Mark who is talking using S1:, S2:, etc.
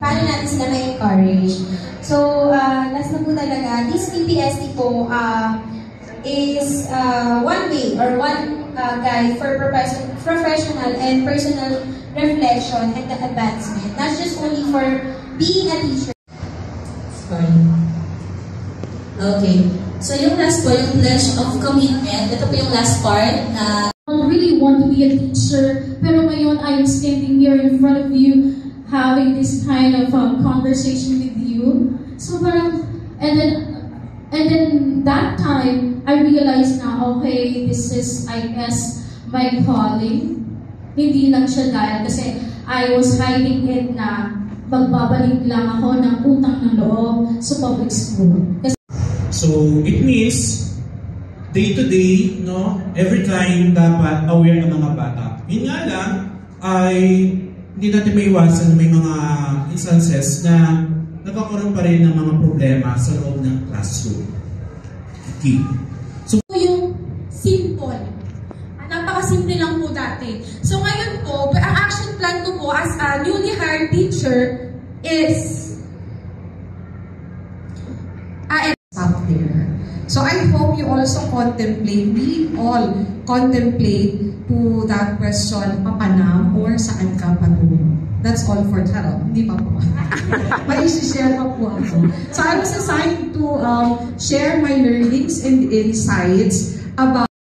S1: Paano natin sila ma-encourage? So, last na po talaga, this PPST po is one way or one guide for professional and personal reflection and advancement. Not just only for being a teacher.
S2: Sorry. Okay. So yung last po, yung pledge of commitment. Ito po yung last part na
S3: I really want to be a teacher, pero ngayon I am standing here in front of you having this kind of conversation with you. So parang, and then that time, I realized na, okay, this is, I guess, my calling. Hindi lang siya dahil kasi I was hiding it na magbabalik lang ako ng utang ng loob sa public school.
S4: So, it means, day to day, no, every time dapat aware ng mga bata. Yun nga lang, ay hindi natin maiwasan na may mga instances na nagkakaroon pa rin ng mga problema sa loob ng classroom. Okay.
S3: So, yung simple. Napakasimple lang po dati. So, ngayon po, ang action plan ko po as a newly hired teacher is
S5: stop there. So I hope you also contemplate, we all contemplate to that question, papanam or saan ka patungo? That's all for Charot. Hindi pa po. May isi-share pa po ako. So I was assigned to share my learnings and insights about